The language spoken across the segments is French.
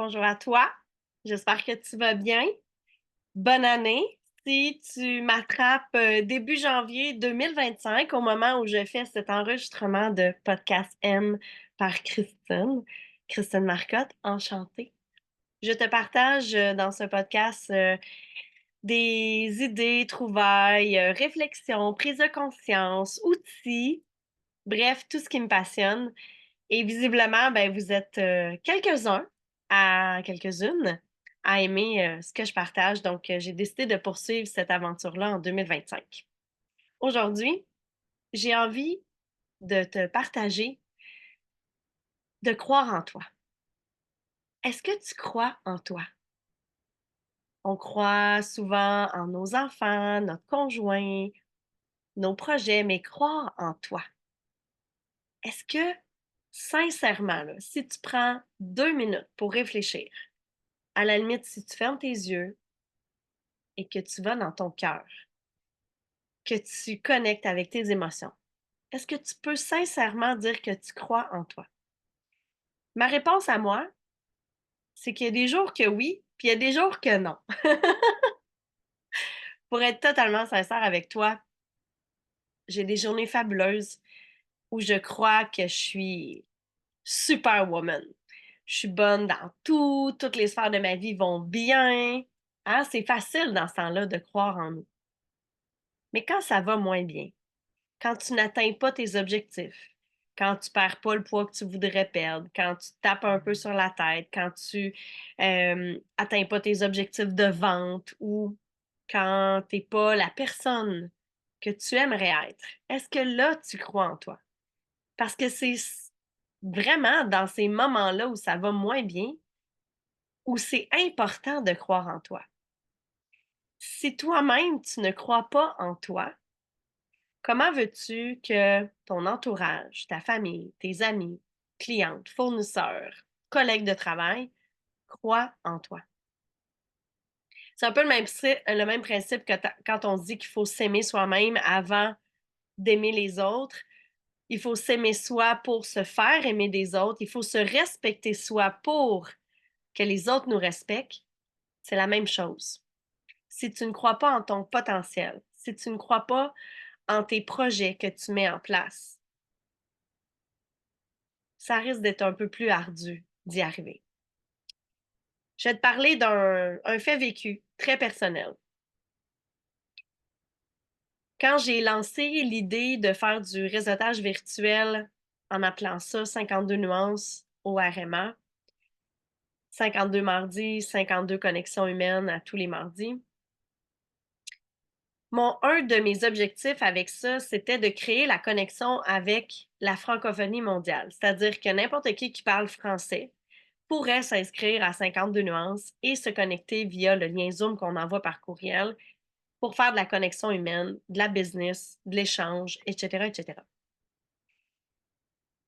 Bonjour à toi. J'espère que tu vas bien. Bonne année. Si tu m'attrapes début janvier 2025, au moment où je fais cet enregistrement de Podcast M par Christine Marcotte, enchantée. Je te partage dans ce podcast des idées, trouvailles, réflexions, prises de conscience, outils, bref, tout ce qui me passionne. Et visiblement, ben, vous êtes quelques-uns quelques-unes à aimer ce que je partage. Donc, j'ai décidé de poursuivre cette aventure-là en 2025. Aujourd'hui, j'ai envie de te partager de croire en toi. Est-ce que tu crois en toi? On croit souvent en nos enfants, notre conjoint, nos projets, mais croire en toi. Est-ce que, sincèrement, là, si tu prends 2 minutes pour réfléchir, à la limite, si tu fermes tes yeux et que tu vas dans ton cœur, que tu connectes avec tes émotions, est-ce que tu peux sincèrement dire que tu crois en toi? Ma réponse à moi, c'est qu'il y a des jours que oui, puis il y a des jours que non. Pour être totalement sincère avec toi, j'ai des journées fabuleuses où je crois que je suis superwoman. Je suis bonne dans tout, toutes les sphères de ma vie vont bien. Hein? C'est facile dans ce temps-là de croire en nous. Mais quand ça va moins bien, quand tu n'atteins pas tes objectifs, quand tu perds pas le poids que tu voudrais perdre, quand tu te tapes un peu sur la tête, quand tu atteins pas tes objectifs de vente ou quand tu n'es pas la personne que tu aimerais être, est-ce que là, tu crois en toi? Parce que c'est vraiment dans ces moments-là où ça va moins bien, où c'est important de croire en toi. Si toi-même, tu ne crois pas en toi, comment veux-tu que ton entourage, ta famille, tes amis, clientes, fournisseurs, collègues de travail croient en toi? C'est un peu le même principe que quand on se dit qu'il faut s'aimer soi-même avant d'aimer les autres. Il faut s'aimer soi pour se faire aimer des autres. Il faut se respecter soi pour que les autres nous respectent. C'est la même chose. Si tu ne crois pas en ton potentiel, si tu ne crois pas en tes projets que tu mets en place, ça risque d'être un peu plus ardu d'y arriver. Je vais te parler d'un fait vécu très personnel. Quand j'ai lancé l'idée de faire du réseautage virtuel en appelant ça 52 nuances au RMA, 52 mardis, 52 connexions humaines à tous les mardis. Un de mes objectifs avec ça, c'était de créer la connexion avec la francophonie mondiale. C'est-à-dire que n'importe qui parle français pourrait s'inscrire à 52 nuances et se connecter via le lien Zoom qu'on envoie par courriel pour faire de la connexion humaine, de la business, de l'échange, etc., etc.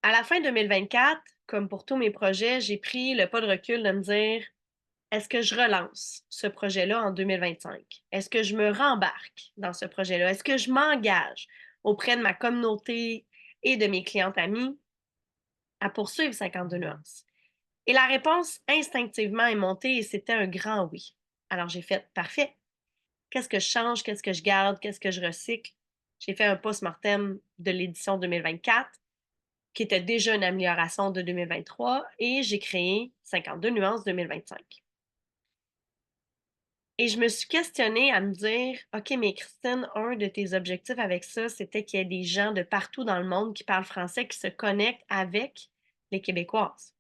À la fin 2024, comme pour tous mes projets, j'ai pris le pas de recul de me dire, est-ce que je relance ce projet-là en 2025? Est-ce que je me rembarque dans ce projet-là? Est-ce que je m'engage auprès de ma communauté et de mes clientes amies à poursuivre 52 nuances? Et la réponse instinctivement est montée et c'était un grand oui. Alors j'ai fait parfait. Qu'est-ce que je change? Qu'est-ce que je garde? Qu'est-ce que je recycle? J'ai fait un post-mortem de l'édition 2024 qui était déjà une amélioration de 2023 et j'ai créé 52 nuances 2025. Et je me suis questionnée à me dire, OK, mais Christine, un de tes objectifs avec ça, c'était qu'il y ait des gens de partout dans le monde qui parlent français, qui se connectent avec les Québécoises.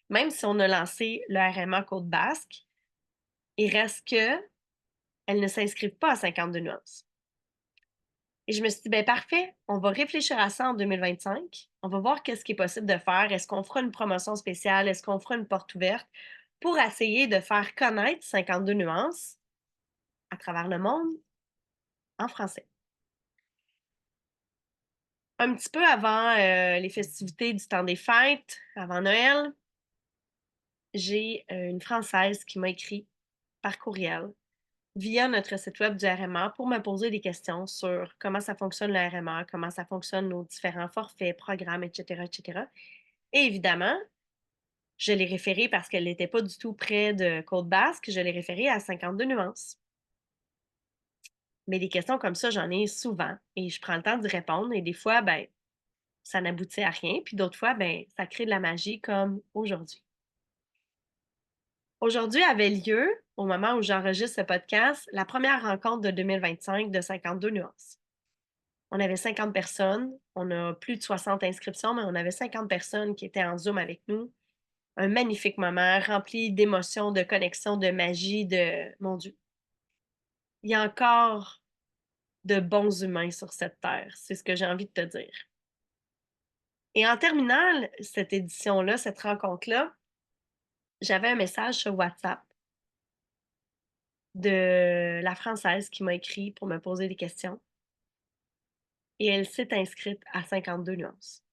Même si on a lancé le RMA Côte-Basque, il reste que elles ne s'inscrivent pas à 52 nuances. Et je me suis dit, ben parfait, on va réfléchir à ça en 2025. On va voir qu'est-ce qui est possible de faire. Est-ce qu'on fera une promotion spéciale? Est-ce qu'on fera une porte ouverte pour essayer de faire connaître 52 nuances à travers le monde en français? Un petit peu avant les festivités du temps des fêtes, avant Noël, j'ai une Française qui m'a écrit par courriel via notre site web du RMA pour me poser des questions sur comment ça fonctionne le RMA, comment ça fonctionne nos différents forfaits, programmes, etc., etc. Et évidemment, Je l'ai référée parce qu'elle n'était pas du tout près de Côte-Basque. Je l'ai référée à 52 nuances. Mais des questions comme ça, j'en ai souvent et je prends le temps d'y répondre. Et des fois, ben, ça n'aboutit à rien. Puis d'autres fois, ben, ça crée de la magie comme aujourd'hui. Aujourd'hui avait lieu, au moment où j'enregistre ce podcast, la première rencontre de 2025 de 52 nuances. On avait 50 personnes, on a plus de 60 inscriptions, mais on avait 50 personnes qui étaient en Zoom avec nous. Un magnifique moment rempli d'émotions, de connexions, de magie, de... Mon Dieu. Il y a encore de bons humains sur cette terre, c'est ce que j'ai envie de te dire. Et en terminant cette édition-là, cette rencontre-là, j'avais un message sur WhatsApp de la Française qui m'a écrit pour me poser des questions. Et elle s'est inscrite à 52 nuances.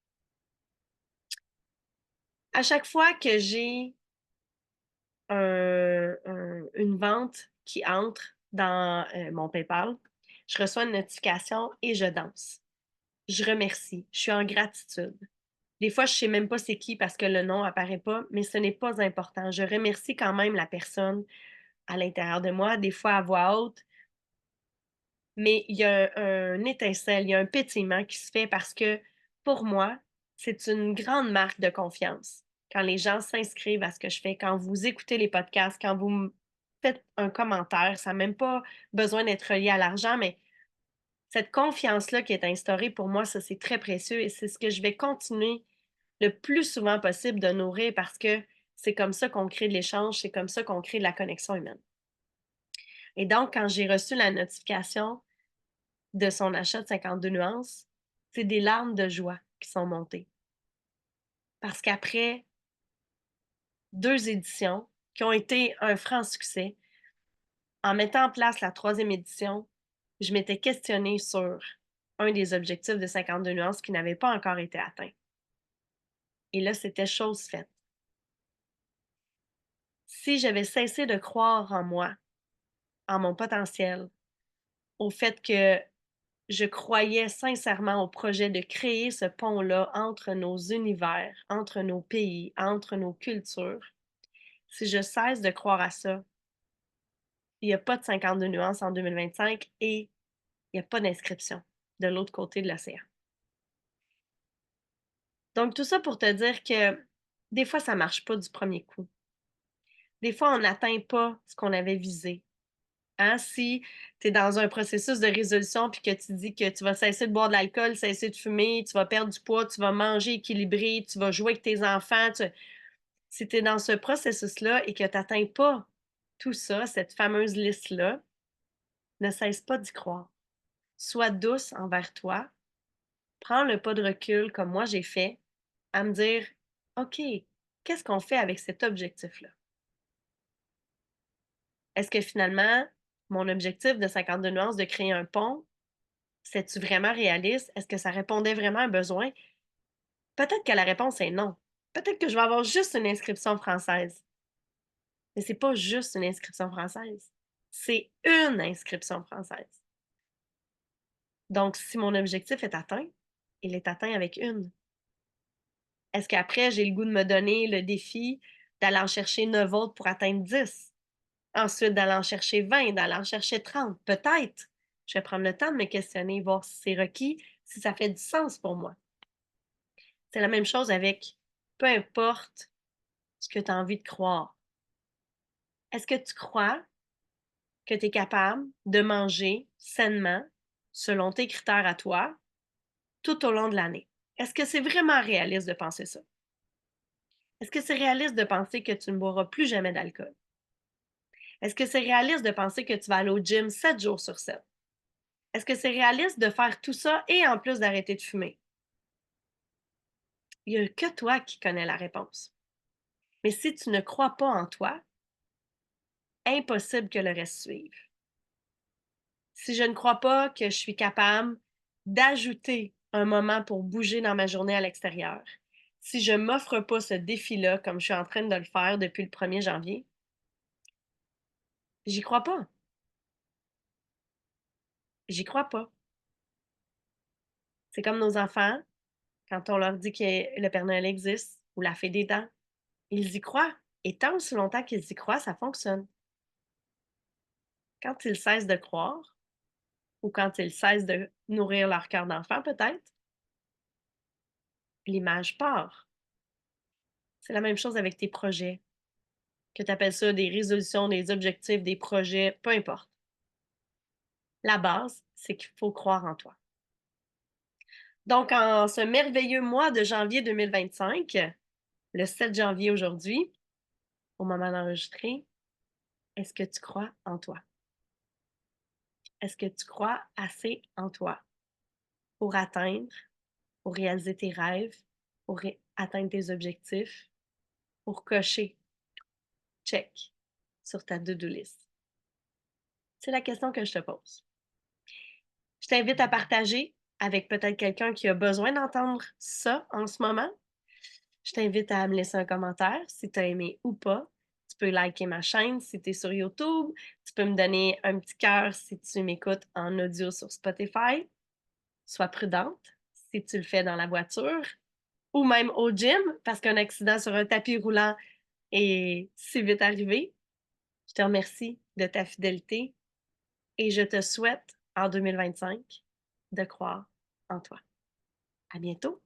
À chaque fois que j'ai une vente qui entre dans mon PayPal, je reçois une notification et je danse. Je remercie. Je suis en gratitude. Des fois, je ne sais même pas c'est qui parce que le nom apparaît pas, mais ce n'est pas important. Je remercie quand même la personne à l'intérieur de moi, des fois à voix haute, mais il y a un étincelle, il y a un pétillement qui se fait parce que pour moi, c'est une grande marque de confiance. Quand les gens s'inscrivent à ce que je fais, quand vous écoutez les podcasts, quand vous me faites un commentaire, ça n'a même pas besoin d'être relié à l'argent, mais cette confiance-là qui est instaurée pour moi, ça c'est très précieux et c'est ce que je vais continuer le plus souvent possible de nourrir parce que c'est comme ça qu'on crée de l'échange, c'est comme ça qu'on crée de la connexion humaine. Et donc, quand j'ai reçu la notification de son achat de 52 nuances, c'est des larmes de joie qui sont montées. Parce qu'après 2 éditions qui ont été un franc succès, en mettant en place la 3e édition, je m'étais questionnée sur un des objectifs de 52 nuances qui n'avait pas encore été atteint. Et là, c'était chose faite. Si j'avais cessé de croire en moi, en mon potentiel, au fait que je croyais sincèrement au projet de créer ce pont-là entre nos univers, entre nos pays, entre nos cultures. Si je cesse de croire à ça, il n'y a pas de 52 nuances en 2025 et il n'y a pas d'inscription de l'autre côté de l'océan. Donc, tout ça pour te dire que des fois, ça ne marche pas du premier coup. Des fois, on n'atteint pas ce qu'on avait visé. Hein? Si tu es dans un processus de résolution puis que tu dis que tu vas cesser de boire de l'alcool, cesser de fumer, tu vas perdre du poids, tu vas manger équilibré, tu vas jouer avec tes enfants, si tu es dans ce processus-là et que tu n'atteins pas tout ça, cette fameuse liste-là, ne cesse pas d'y croire. Sois douce envers toi. Prends le pas de recul comme moi j'ai fait à me dire, OK, qu'est-ce qu'on fait avec cet objectif-là? Est-ce que finalement, mon objectif de 52 nuances de créer un pont, c'est-tu vraiment réaliste? Est-ce que ça répondait vraiment à un besoin? Peut-être que la réponse est non. Peut-être que je vais avoir juste une inscription française. Mais c'est pas juste une inscription française. C'est une inscription française. Donc, si mon objectif est atteint, il est atteint avec une. Est-ce qu'après, j'ai le goût de me donner le défi d'aller en chercher 9 autres pour atteindre 10? Ensuite, d'aller en chercher 20, d'aller en chercher 30? Peut-être. Je vais prendre le temps de me questionner, voir si c'est requis, si ça fait du sens pour moi. C'est la même chose avec peu importe ce que tu as envie de croire. Est-ce que tu crois que tu es capable de manger sainement, selon tes critères à toi, tout au long de l'année? Est-ce que c'est vraiment réaliste de penser ça? Est-ce que c'est réaliste de penser que tu ne boiras plus jamais d'alcool? Est-ce que c'est réaliste de penser que tu vas aller au gym 7 jours sur 7? Est-ce que c'est réaliste de faire tout ça et en plus d'arrêter de fumer? Il n'y a que toi qui connais la réponse. Mais si tu ne crois pas en toi, impossible que le reste suive. Si je ne crois pas que je suis capable d'ajouter un moment pour bouger dans ma journée à l'extérieur, si je ne m'offre pas ce défi-là comme je suis en train de le faire depuis le 1er janvier, j'y crois pas. J'y crois pas. C'est comme nos enfants, quand on leur dit que le Père Noël existe ou la Fée des Dents, Ils y croient. Et tant aussi longtemps qu'ils y croient, ça fonctionne. Quand ils cessent de croire, ou quand ils cessent de nourrir leur cœur d'enfant, peut-être, l'image part. C'est la même chose avec tes projets, que tu appelles ça des résolutions, des objectifs, des projets, peu importe. La base, c'est qu'il faut croire en toi. Donc, en ce merveilleux mois de janvier 2025, le 7 janvier aujourd'hui, au moment d'enregistrer, est-ce que tu crois en toi? Est-ce que tu crois assez en toi pour atteindre, pour réaliser tes rêves, pour atteindre tes objectifs, pour cocher check sur ta to-do list? C'est la question que je te pose. Je t'invite à partager avec peut-être quelqu'un qui a besoin d'entendre ça en ce moment. Je t'invite à me laisser un commentaire si tu as aimé ou pas. Tu peux liker ma chaîne si tu es sur YouTube. Tu peux me donner un petit cœur si tu m'écoutes en audio sur Spotify. Sois prudente si tu le fais dans la voiture ou même au gym parce qu'un accident sur un tapis roulant est si vite arrivé. Je te remercie de ta fidélité et je te souhaite en 2025 de croire en toi. À bientôt!